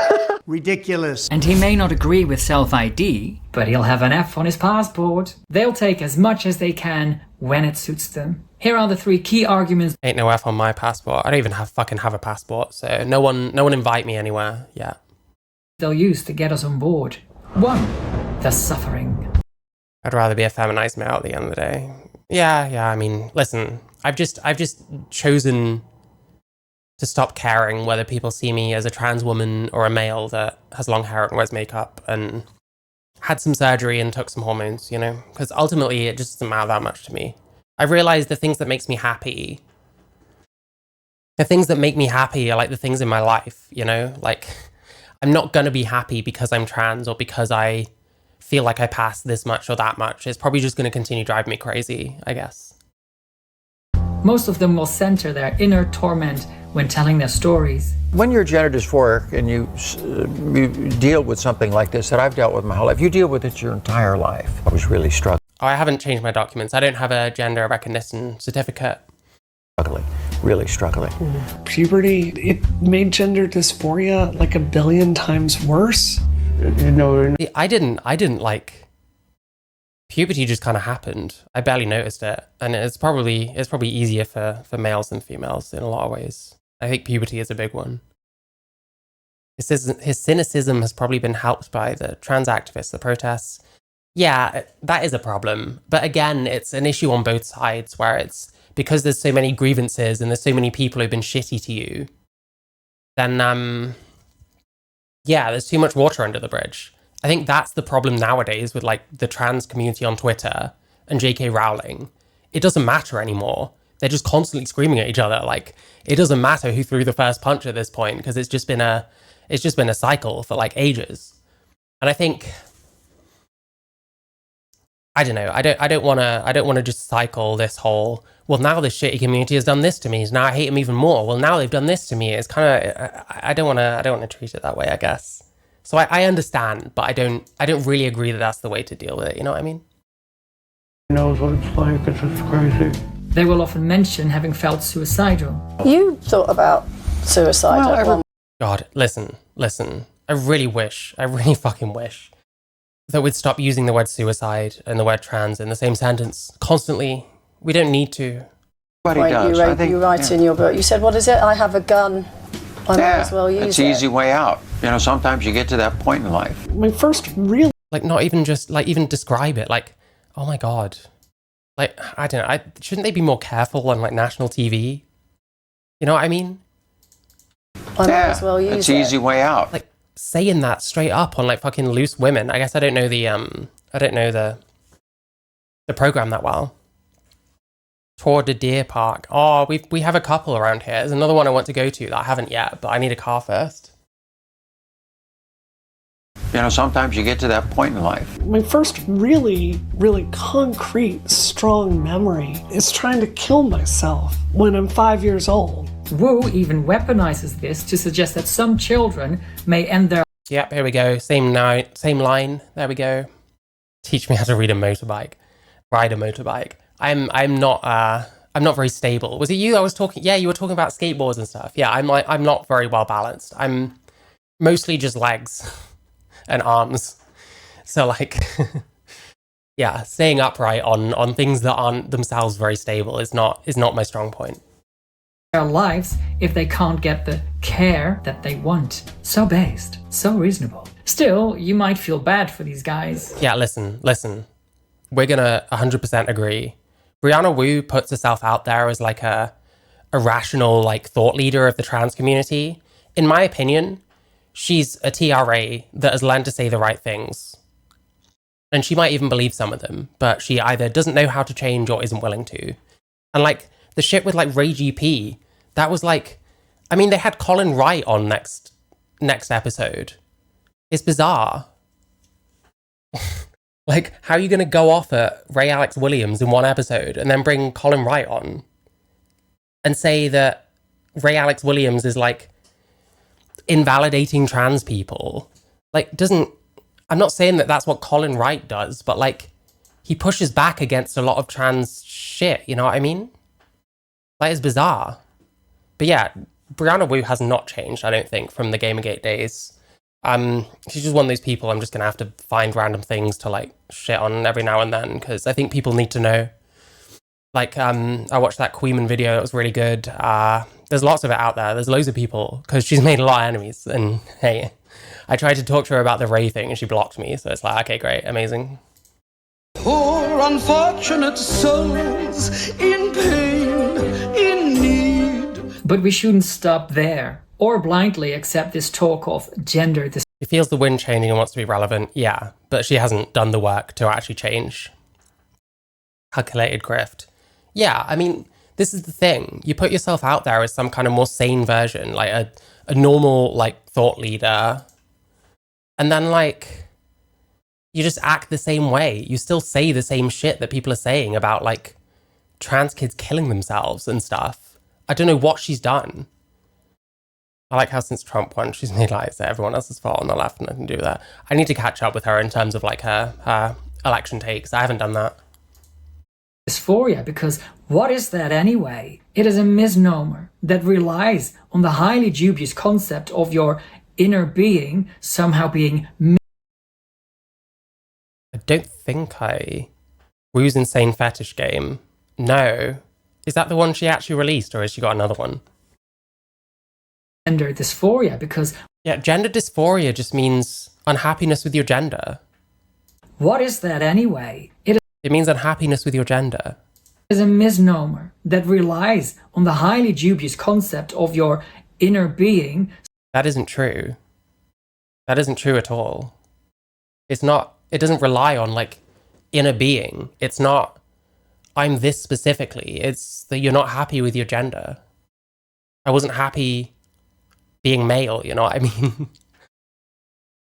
Ridiculous. And he may not agree with self-ID, but he'll have an F on his passport. They'll take as much as they can when it suits them. Here are the 3 key arguments. Ain't no F on my passport. I don't even fucking have a passport, so no one invite me anywhere yet. They'll use to get us on board. 1. The suffering. I'd rather be a feminized male at the end of the day. Yeah, I mean, listen, I've just chosen to stop caring whether people see me as a trans woman or a male that has long hair and wears makeup and had some surgery and took some hormones, you know? Because ultimately, it just doesn't matter that much to me. I've realized the things that make me happy are like the things in my life, you know? Like, I'm not gonna be happy because I'm trans or because I feel like I pass this much or that much. It's probably just gonna continue driving me crazy, I guess. Most of them will center their inner torment when telling their stories. When you're gender dysphoric and you deal with something like this that I've dealt with my whole life, you deal with it your entire life. I was really struggling. Oh, I haven't changed my documents. I don't have a gender recognition certificate. Struggling, really struggling. Puberty, it made gender dysphoria like 1 billion times worse. I didn't like, puberty just kind of happened. I barely noticed it. And it's probably easier for males than females in a lot of ways. I think puberty is a big one. His cynicism has probably been helped by the trans activists, the protests. Yeah, that is a problem. But again, it's an issue on both sides where it's because there's so many grievances and there's so many people who've been shitty to you, then, yeah, there's too much water under the bridge. I think that's the problem nowadays with like the trans community on Twitter and JK Rowling. It doesn't matter anymore. They're just constantly screaming at each other. Like, it doesn't matter who threw the first punch at this point because it's just been a cycle for like ages. And I think, I don't know, I don't want to just cycle this whole, well, now this shitty community has done this to me, so now I hate them even more. Well, now they've done this to me. It's kind of, I don't want to treat it that way, I guess. So I understand, but I don't really agree that that's the way to deal with it. You know what I mean? Knows what it's like. It's just crazy. They will often mention having felt suicidal. You thought about suicide. God, listen. I really fucking wish that we'd stop using the word suicide and the word trans in the same sentence constantly. We don't need to. Everybody does. You write in your book, you said, what is it? I have a gun. I might as well use it. It's the easy way out. You know, sometimes you get to that point in life. My first real... Like, not even just, like, even describe it. Like, oh my God. Like, I don't know. Shouldn't they be more careful on, like, national TV? You know what I mean? I might as well use it. It's the easy way out. Like, saying that straight up on, like, fucking Loose Women. I guess I don't know the program that well. Tour de Deer Park. Oh, we have a couple around here. There's another one I want to go to that I haven't yet, but I need a car first. You know, sometimes you get to that point in life. My first really, really concrete, strong memory is trying to kill myself when I'm 5 years old. Wu even weaponizes this to suggest that some children may end their... Yep, here we go. Same line. There we go. Teach me how to ride a motorbike. I'm not very stable. Was it you I was talking? Yeah, you were talking about skateboards and stuff. Yeah, I'm not very well balanced. I'm mostly just legs and arms. So like, yeah, staying upright on things that aren't themselves very stable is not my strong point. Their lives if they can't get the care that they want. So based, so reasonable. Still, you might feel bad for these guys. Yeah, listen. We're gonna 100% agree. Brianna Wu puts herself out there as like a rational, like, thought leader of the trans community. In my opinion, she's a TRA that has learned to say the right things. And she might even believe some of them, but she either doesn't know how to change or isn't willing to. And like the shit with like Ray GP, that was like, I mean, they had Colin Wright on next episode. It's bizarre. Like, how are you going to go off at Ray Alex Williams in one episode and then bring Colin Wright on and say that Ray Alex Williams is like invalidating trans people? Like, I'm not saying that that's what Colin Wright does, but like, he pushes back against a lot of trans shit, you know what I mean? Like, it's bizarre. But yeah, Brianna Wu has not changed, I don't think, from the Gamergate days. She's just one of those people I'm just going to have to find random things to like shit on every now and then, because I think people need to know. Like, I watched that Queeman video, it was really good. There's lots of it out there. There's loads of people, because she's made a lot of enemies. And hey, I tried to talk to her about the Ray thing and she blocked me. So it's like, okay, great, amazing. Poor unfortunate souls in pain, in need. But we shouldn't stop there, or blindly accept this talk of gender. She feels the wind changing and wants to be relevant, yeah, but she hasn't done the work to actually change. Calculated grift. Yeah, I mean, this is the thing. You put yourself out there as some kind of more sane version, like a normal, like, thought leader, and then, like, you just act the same way. You still say the same shit that people are saying about, like, trans kids killing themselves and stuff. I don't know what she's done. I like how since Trump won, she's made like everyone else's fault on the left and nothing to do with that. I need to catch up with her in terms of like her election takes. I haven't done that. dysphoria, because what is that anyway? It is a misnomer that relies on the highly dubious concept of your inner being somehow being I don't think Wu's Insane Fetish Game. No. Is that the one she actually released, or has she got another one? gender dysphoria, because yeah, gender dysphoria just means unhappiness with your gender. What is that anyway? It means unhappiness with your gender. Is a misnomer that relies on the highly dubious concept of your inner being. That isn't true. That isn't true at all. It doesn't rely on like inner being. It's not, I'm this specifically. It's that you're not happy with your gender. I wasn't happy being male, you know what I mean?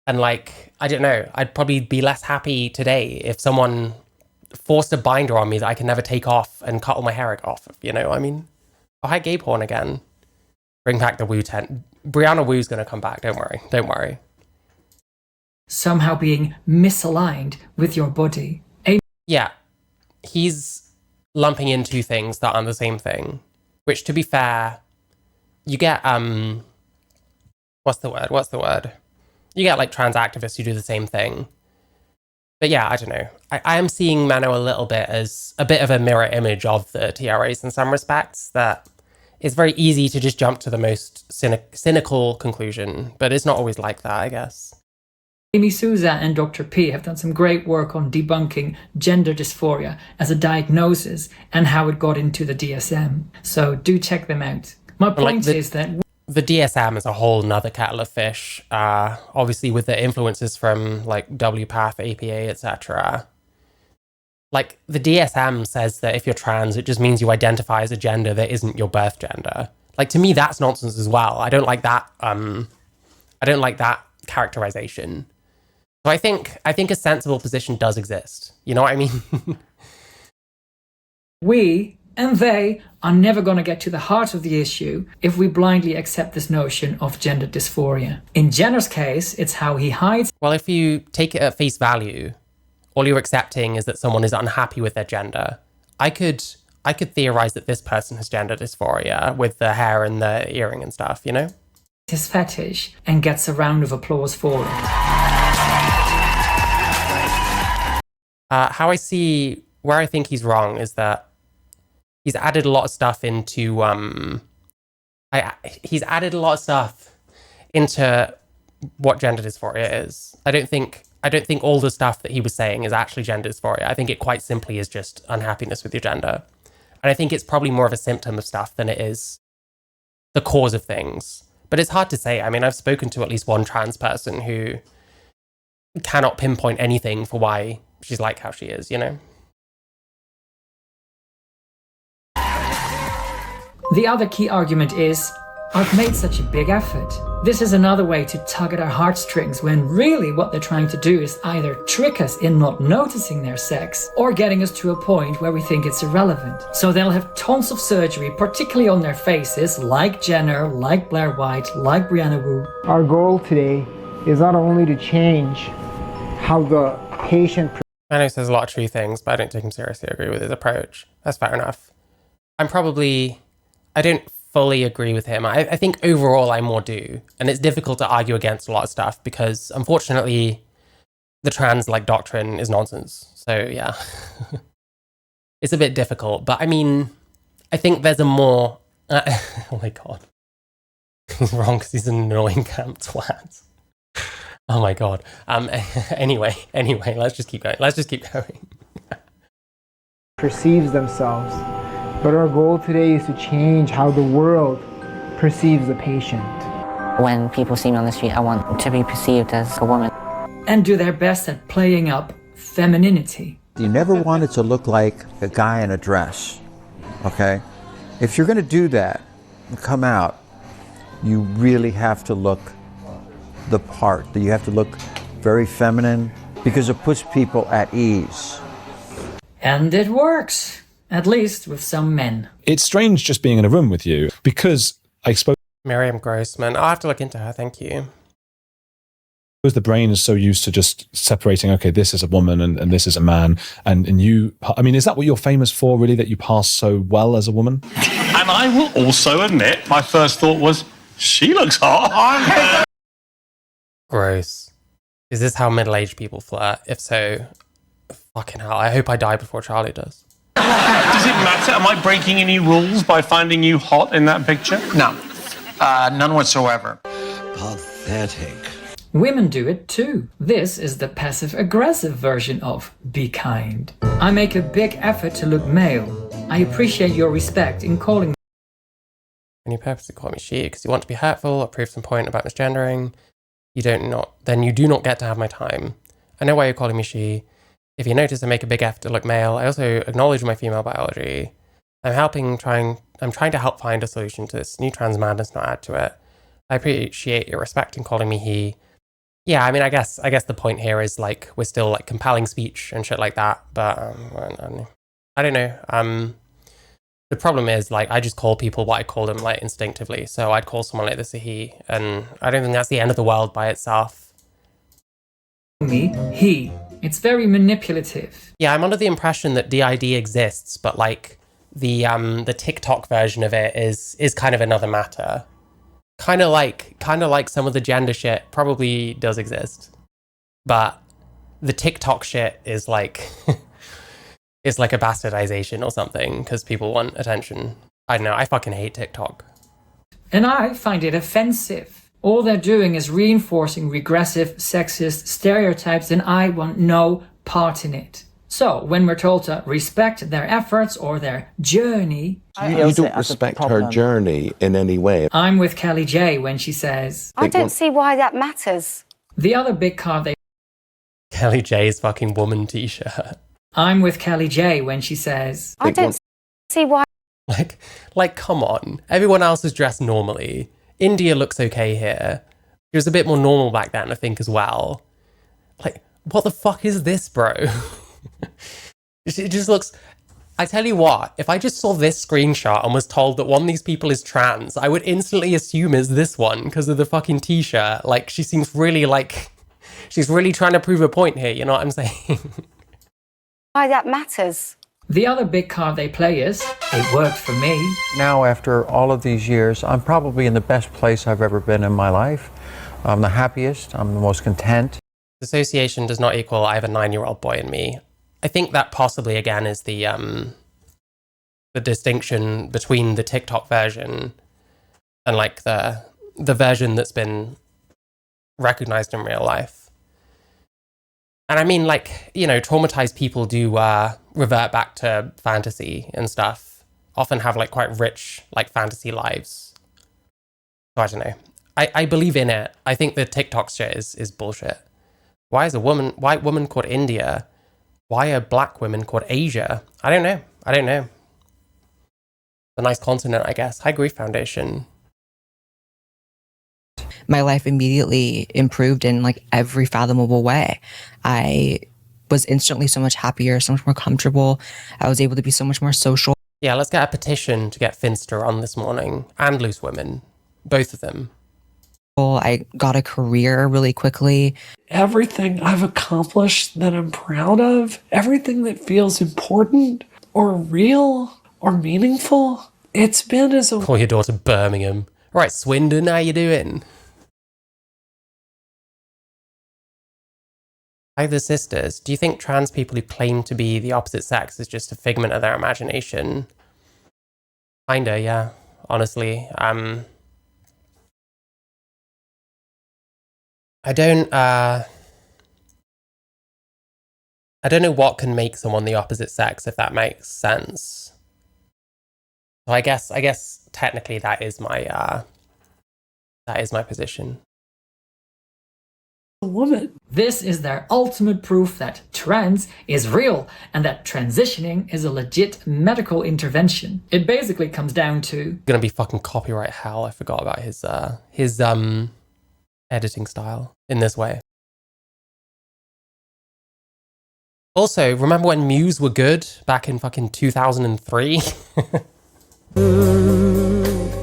And like, I don't know, I'd probably be less happy today if someone forced a binder on me that I can never take off and cut all my hair off, you know what I mean? Oh, hi, gay porn again. Bring back the Wu tent. Brianna Wu's gonna come back, don't worry, don't worry. Somehow being misaligned with your body. Yeah, he's lumping in two things that aren't the same thing, which, to be fair, you get, what's the word? You get like trans activists who do the same thing. But yeah, I don't know. I am seeing Menno a little bit as a bit of a mirror image of the TRAs in some respects, that it's very easy to just jump to the most cynical conclusion, but it's not always like that, I guess. Amy Souza and Dr. P have done some great work on debunking gender dysphoria as a diagnosis and how it got into the DSM. So do check them out. My point is that the DSM is a whole nother kettle of fish, obviously with the influences from like WPATH, APA, etc. Like the DSM says that if you're trans, it just means you identify as a gender that isn't your birth gender. Like, to me, that's nonsense as well. I don't like that. I don't like that characterization. So I think a sensible position does exist. You know what I mean? we and they are never going to get to the heart of the issue if we blindly accept this notion of gender dysphoria. In Jenner's case, it's how he hides. Well, if you take it at face value, all you're accepting is that someone is unhappy with their gender. I could theorize that this person has gender dysphoria with the hair and the earring and stuff, you know? His fetish and gets a round of applause for it. Where I think he's wrong is that he's added a lot of stuff into what gender dysphoria is. I don't think all the stuff that he was saying is actually gender dysphoria. I think it quite simply is just unhappiness with your gender. And I think it's probably more of a symptom of stuff than it is the cause of things. But it's hard to say. I mean, I've spoken to at least one trans person who cannot pinpoint anything for why she's like how she is, you know? The other key argument is, I've made such a big effort. This is another way to tug at our heartstrings when really what they're trying to do is either trick us in not noticing their sex or getting us to a point where we think it's irrelevant. So they'll have tons of surgery, particularly on their faces, like Jenner, like Blair White, like Brianna Wu. Our goal today is not only to change how the patient... I know he says a lot of true things, but I don't take him seriously. I agree with his approach. That's fair enough. I don't fully agree with him. I think overall I more do. And it's difficult to argue against a lot of stuff because, unfortunately, the trans doctrine is nonsense. So, yeah. It's a bit difficult. But, I mean, I think there's a more... oh, my God. He's wrong because he's an annoying camp twat. Oh, my God. Anyway, let's just keep going. Perceives themselves. But our goal today is to change how the world perceives the patient. When people see me on the street, I want to be perceived as a woman. And do their best at playing up femininity. You never want it to look like a guy in a dress, okay? If you're going to do that and come out, you really have to look the part. You have to look very feminine because it puts people at ease. And it works. At least with some men. It's strange just being in a room with you because I spoke... Miriam Grossman. I'll have to look into her, thank you. Because the brain is so used to just separating, okay, this is a woman and this is a man. And you, I mean, is that what you're famous for, really, that you pass so well as a woman? And I will also admit, my first thought was, she looks hot. Gross. Is this how middle-aged people flirt? If so, fucking hell, I hope I die before Charlie does. Does it matter? Am I breaking any rules by finding you hot in that picture? No, none whatsoever. Pathetic. Women do it too. This is the passive-aggressive version of be kind. I make a big effort to look male. I appreciate your respect in calling me. When you purposely call me she because you want to be hurtful or prove some point about misgendering, then you do not get to have my time. I know why you're calling me she. If you notice I make a big effort to look male, I also acknowledge my female biology. I'm trying to help find a solution to this new trans madness, not add to it. I appreciate your respect in calling me he. Yeah, I mean, I guess the point here is like we're still like compelling speech and shit like that, but I don't know. The problem is like I just call people what I call them like instinctively. So I'd call someone like this a he, and I don't think that's the end of the world by itself. Me, he. It's very manipulative. Yeah, I'm under the impression that DID exists, but like the TikTok version of it is kind of another matter. Kind of like some of the gender shit probably does exist, but the TikTok shit is like is like a bastardization or something because people want attention. I don't know. I fucking hate TikTok, And I find it offensive. All they're doing is reinforcing regressive, sexist stereotypes, and I want no part in it. So when we're told to respect their efforts or their journey, You don't respect her journey in any way. I'm with Kelly J when she says, I don't see why that matters. The other big card they... Kelly J's fucking woman t-shirt. I'm with Kelly J when she says, I don't see why... Like, come on. Everyone else is dressed normally. India looks okay here. It was a bit more normal back then, I think, as well. Like, what the fuck is this, bro? It just looks... I tell you what, if I just saw this screenshot and was told that one of these people is trans, I would instantly assume it's this one because of the fucking t-shirt. Like, she seems really like... She's really trying to prove a point here, you know what I'm saying? Why that matters. The other big card they play is, it worked for me. Now, after all of these years, I'm probably in the best place I've ever been in my life. I'm the happiest, I'm the most content. Dissociation does not equal I have a 9-year-old boy in me. I think that possibly, again, is the distinction between the TikTok version and, like, the version that's been recognized in real life. And I mean, like, you know, traumatized people do revert back to fantasy and stuff. Often have, like, quite rich, like, fantasy lives. So I don't know. I believe in it. I think the TikTok shit is bullshit. Why is a white woman called India? Why are black women called Asia? I don't know. A nice continent, I guess. Hi, Grief Foundation. My life immediately improved in like every fathomable way. I was instantly so much happier, so much more comfortable. I was able to be so much more social. Yeah, let's get a petition to get Finster on this morning and Loose Women. Both of them. I got a career really quickly. Everything I've accomplished that I'm proud of, everything that feels important or real or meaningful, it's been as a... Call your daughter Birmingham. All right, Swindon, how you doing? Hi, the sisters. Do you think trans people who claim to be the opposite sex is just a figment of their imagination? Kinda, yeah. Honestly, I don't know what can make someone the opposite sex, if that makes sense. So I guess technically that is my position. Woman. This is their ultimate proof that trans is real and that transitioning is a legit medical intervention. It basically comes down to... Gonna be fucking copyright hell. I forgot about his editing style in this way. Also, remember when Muse were good back in fucking 2003?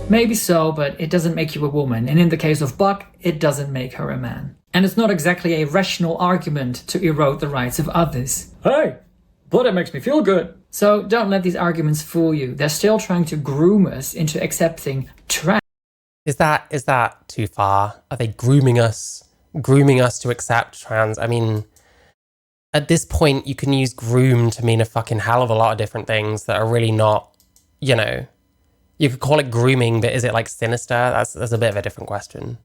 Maybe so, but it doesn't make you a woman. And in the case of Buck, it doesn't make her a man. And it's not exactly a rational argument to erode the rights of others. Hey, but it makes me feel good. So don't let these arguments fool you. They're still trying to groom us into accepting trans. Is that too far? Are they grooming us to accept trans? I mean, at this point, you can use groom to mean a fucking hell of a lot of different things that are really not, you know, you could call it grooming, but is it like sinister? That's a bit of a different question.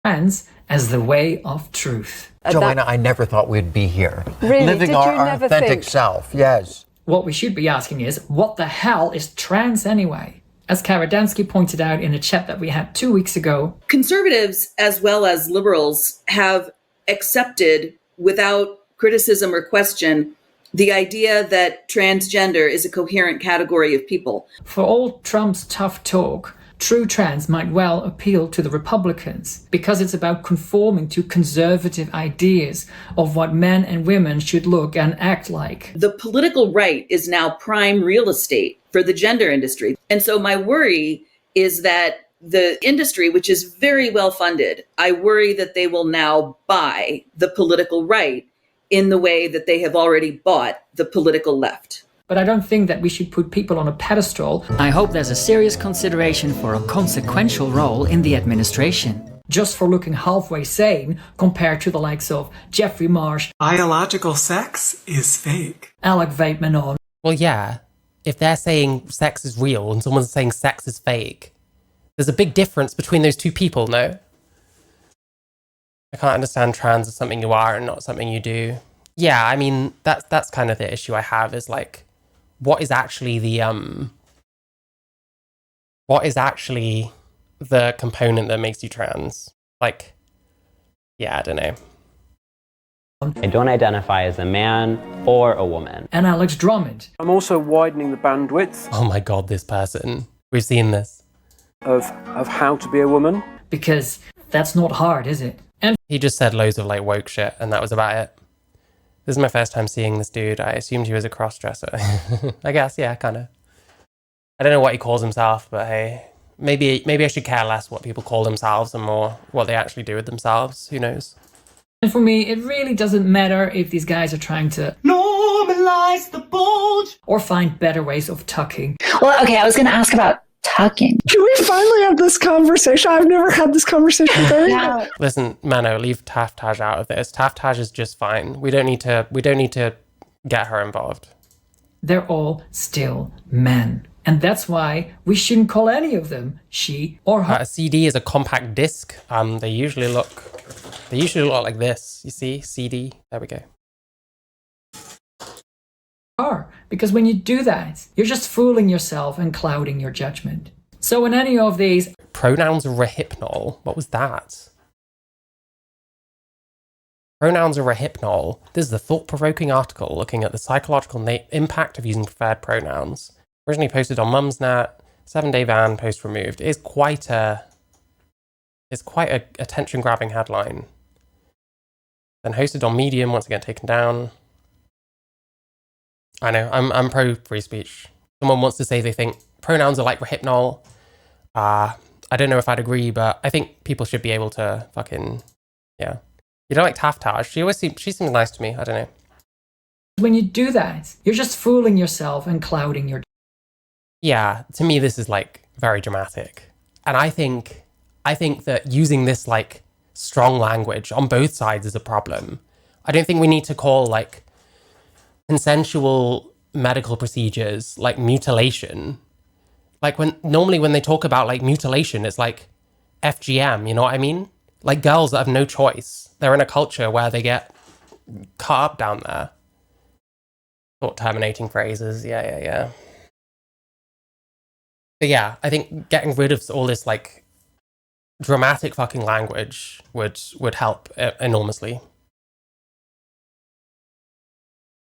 Trans as the way of truth. Joanna, I never thought we'd be here. Really? Living Did you our never authentic think? self, yes. What we should be asking is, what the hell is trans anyway? As Kara Dansky pointed out in a chat that we had 2 weeks ago, conservatives as well as liberals have accepted without criticism or question the idea that transgender is a coherent category of people. for all Trump's tough talk, true trans might well appeal to the Republicans because it's about conforming to conservative ideas of what men and women should look and act like. The political right is now prime real estate for the gender industry. And so my worry is that the industry, which is very well funded, I worry that they will now buy the political right in the way that they have already bought the political left. But I don't think that we should put people on a pedestal. I hope there's a serious consideration for a consequential role in the administration. Just for looking halfway sane compared to the likes of Jeffrey Marsh, Biological sex is fake. Alec Vaitmanon. Well, yeah, if they're saying sex is real and someone's saying sex is fake, there's a big difference between those two people, no? I can't understand trans as something you are and not something you do. Yeah, I mean, that's kind of the issue I have is like, what is actually the component that makes you trans? Like, yeah, I don't know. I don't identify as a man or a woman. And Alex Drummond. I'm also widening the bandwidth. Oh my God, this person. We've seen this. Of how to be a woman. Because that's not hard, is it? And he just said loads of like woke shit and that was about it. This is my first time seeing this dude. I assumed he was a cross-dresser. I guess, yeah, kind of. I don't know what he calls himself, but hey, maybe I should care less what people call themselves and more what they actually do with themselves. Who knows? And for me, it really doesn't matter if these guys are trying to Normalize the bulge. or find better ways of tucking. Well, okay, I was going to ask about tucking. Can we finally have this conversation? I've never had this conversation with anyone. Listen, Menno, leave Taftaj out of this. Taftaj is just fine. We don't need to get her involved. They're all still men. And that's why we shouldn't call any of them she or her. A CD is a compact disc. They usually look like this. You see, CD. There we go. Because when you do that, you're just fooling yourself and clouding your judgment. So in any of these... Pronouns are rehypnol. What was that? Pronouns are rehypnol. This is a thought-provoking article looking at the psychological impact of using preferred pronouns. Originally posted on Mumsnet, 7-day ban, post removed. It's quite a attention-grabbing headline. Then hosted on Medium, once again taken down. I know, I'm pro free speech. Someone wants to say they think pronouns are like rehypnol. I don't know if I'd agree, but I think people should be able to fucking, yeah. You don't like Taftaj? She seems nice to me. I don't know. When you do that, you're just fooling yourself and clouding your... Yeah, to me this is like very dramatic. And I think that using this like strong language on both sides is a problem. I don't think we need to call like consensual medical procedures like mutilation. Like normally when they talk about like mutilation, it's like FGM, you know what I mean? Like girls that have no choice. They're in a culture where they get cut up down there. Thought terminating phrases, yeah. But yeah, I think getting rid of all this like dramatic fucking language would help enormously.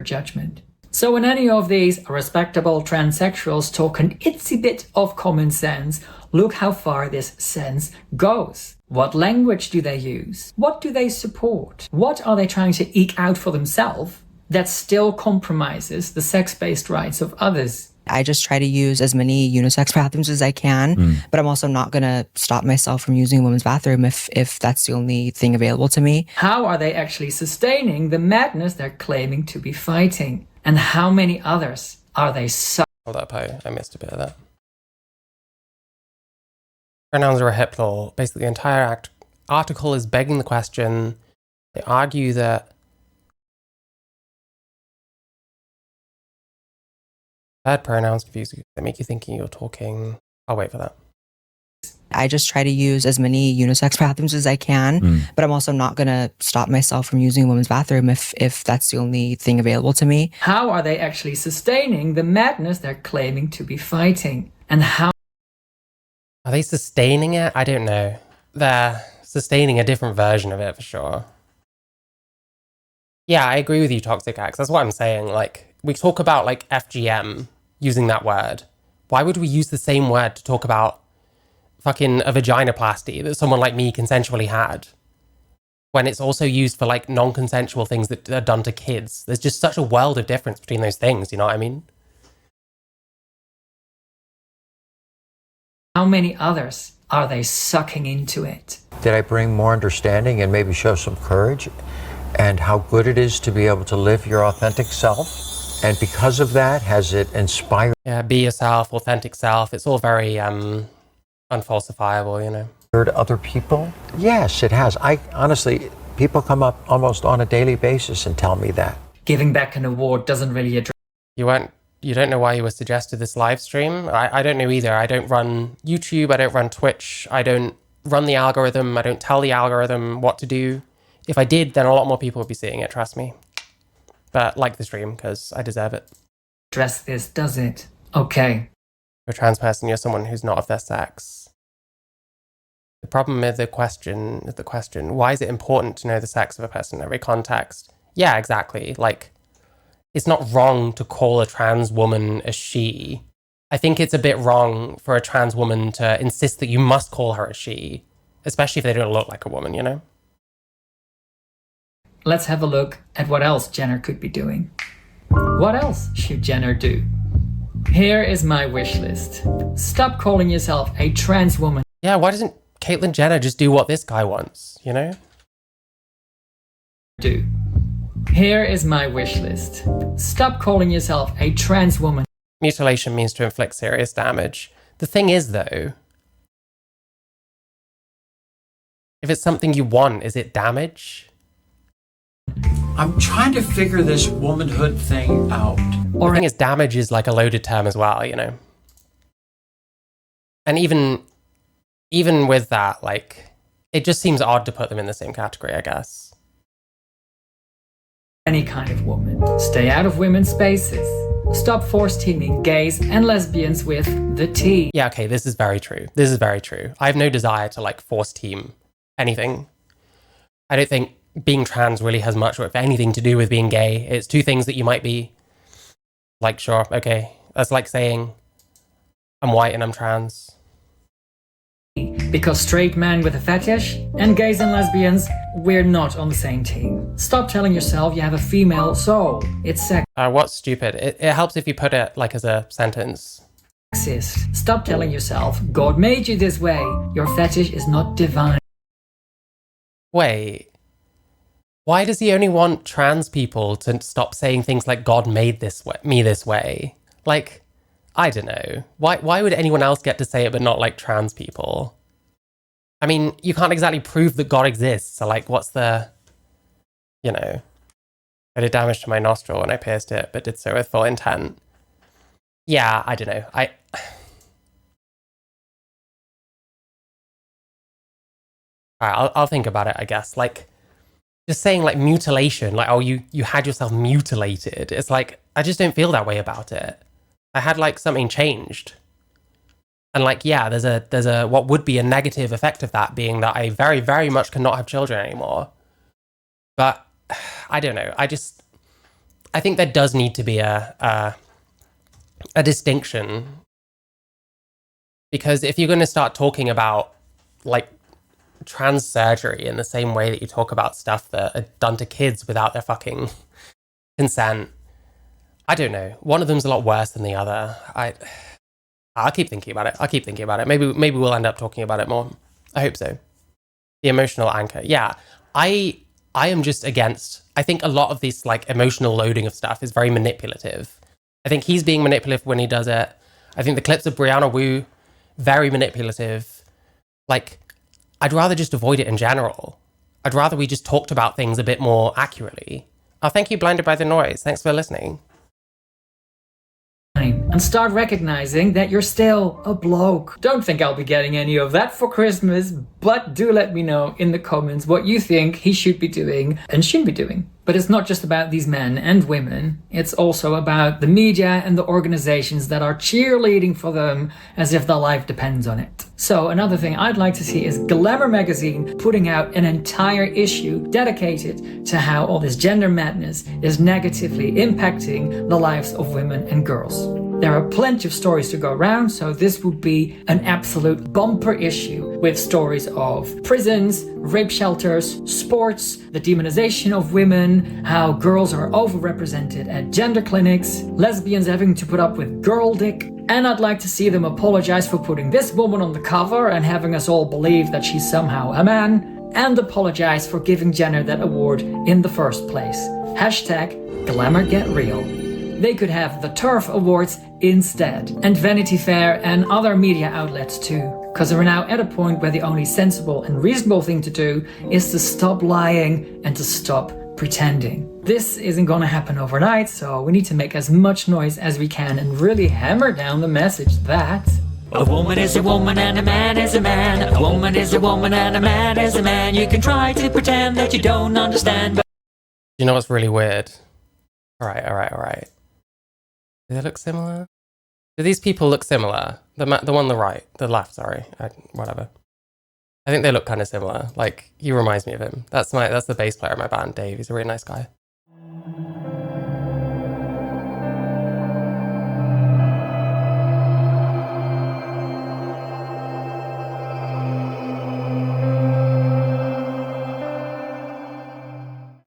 Judgment. So in any of these, respectable transsexuals talk an itsy bit of common sense. Look how far this sense goes. What language do they use? What do they support? What are they trying to eke out for themselves that still compromises the sex-based rights of others? I just try to use as many unisex bathrooms as I can, but I'm also not going to stop myself from using a women's bathroom if that's the only thing available to me. How are they actually sustaining the madness they're claiming to be fighting? And how many others are they Hold up, I missed a bit of that. Pronouns are a hip tool. Basically, the entire article is begging the question. They argue that bad pronouns confuse you. They make you thinking you're talking. I'll wait for that. I just try to use as many unisex bathrooms as I can, but I'm also not going to stop myself from using a women's bathroom if that's the only thing available to me. How are they actually sustaining the madness they're claiming to be fighting? And how are they sustaining it? I don't know. They're sustaining a different version of it for sure. Yeah, I agree with you, Toxic X. That's what I'm saying. Like, we talk about like FGM using that word. Why would we use the same word to talk about fucking a vaginoplasty that someone like me consensually had, when it's also used for like non-consensual things that are done to kids? There's just such a world of difference between those things, you know what I mean? How many others are they sucking into it? Did I bring more understanding and maybe show some courage and how good it is to be able to live your authentic self? And because of that, has it inspired? Yeah, be yourself, authentic self. It's all very unfalsifiable, you know. Other people? Yes, it has. I honestly, people come up almost on a daily basis and tell me that. Giving back an award doesn't really address. You don't know why you were suggested this live stream? I don't know either. I don't run YouTube, I don't run Twitch, I don't run the algorithm, I don't tell the algorithm what to do. If I did, then a lot more people would be seeing it, trust me. But like the stream, because I deserve it. Address this, does it? Okay. You're a trans person, you're someone who's not of their sex. The problem with the question, why is it important to know the sex of a person in every context? Yeah, exactly. Like, it's not wrong to call a trans woman a she. I think it's a bit wrong for a trans woman to insist that you must call her a she, especially if they don't look like a woman, you know? Let's have a look at what else Jenner could be doing. What else should Jenner do? Here is my wish list. Stop calling yourself a trans woman. Yeah, why doesn't Caitlyn Jenner just do what this guy wants, you know? Here is my wish list. Stop calling yourself a trans woman. Mutilation means to inflict serious damage. The thing is, though, if it's something you want, is it damage? I'm trying to figure this womanhood thing out. The thing is, damage is like a loaded term as well, you know? And even with that, like, it just seems odd to put them in the same category, I guess. Any kind of woman. Stay out of women's spaces. Stop force teaming gays and lesbians with the T. Yeah, okay, this is very true. This is very true. I have no desire to like force team anything. I don't think being trans really has much, or if anything, to do with being gay. It's two things that you might be like, sure, okay. That's like saying I'm white and I'm trans. Because straight men with a fetish and gays and lesbians, we're not on the same team. Stop telling yourself you have a female soul. It's what's stupid? It helps if you put it like as a sentence. Sexist. Stop telling yourself God made you this way. Your fetish is not divine. Wait. Why does he only want trans people to stop saying things like God made me this way? Like, I don't know. Why would anyone else get to say it but not like trans people? I mean, you can't exactly prove that God exists, so like what's the, you know, I did damage to my nostril when I pierced it, but did so with full intent. Yeah, I don't know. Alright, I'll think about it, I guess. Like, just saying like mutilation, like, oh, you had yourself mutilated. It's like, I just don't feel that way about it. I had like something changed. And like, yeah, there's a what would be a negative effect of that being that I very, very much cannot have children anymore. But I don't know. I think there does need to be a distinction. Because if you're going to start talking about like trans surgery in the same way that you talk about stuff that are done to kids without their fucking consent, I don't know. One of them's a lot worse than the other. I'll keep thinking about it. Maybe we'll end up talking about it more. I hope so. The emotional anchor. Yeah. I am just against, I think a lot of this like emotional loading of stuff is very manipulative. I think he's being manipulative when he does it. I think the clips of Brianna Wu, very manipulative. Like, I'd rather just avoid it in general. I'd rather we just talked about things a bit more accurately. Oh, thank you, Blinded by the Noise. Thanks for listening. And start recognizing that you're still a bloke. Don't think I'll be getting any of that for Christmas, but do let me know in the comments what you think he should be doing and shouldn't be doing. But it's not just about these men and women, it's also about the media and the organizations that are cheerleading for them as if their life depends on it. So another thing I'd like to see is Glamour magazine putting out an entire issue dedicated to how all this gender madness is negatively impacting the lives of women and girls. There are plenty of stories to go around, so this would be an absolute bumper issue with stories of prisons, rape shelters, sports, the demonization of women, how girls are overrepresented at gender clinics, lesbians having to put up with girl dick, and I'd like to see them apologize for putting this woman on the cover and having us all believe that she's somehow a man, and apologize for giving Jenner that award in the first place. Hashtag Glamour Get Real. They could have the TERF Awards instead, and Vanity Fair and other media outlets too, because we're now at a point where the only sensible and reasonable thing to do is to stop lying and to stop pretending. This isn't gonna happen overnight, so we need to make as much noise as we can and really hammer down the message that a woman is a woman and a man is a man. A woman is a woman and a man is a man. You can try to pretend that you don't understand, but you know what's really weird? All right. Do they look similar? Do these people look similar? The one on the right, the left, sorry, whatever. I think they look kind of similar. Like, he reminds me of him. That's the bass player in my band, Dave. He's a really nice guy.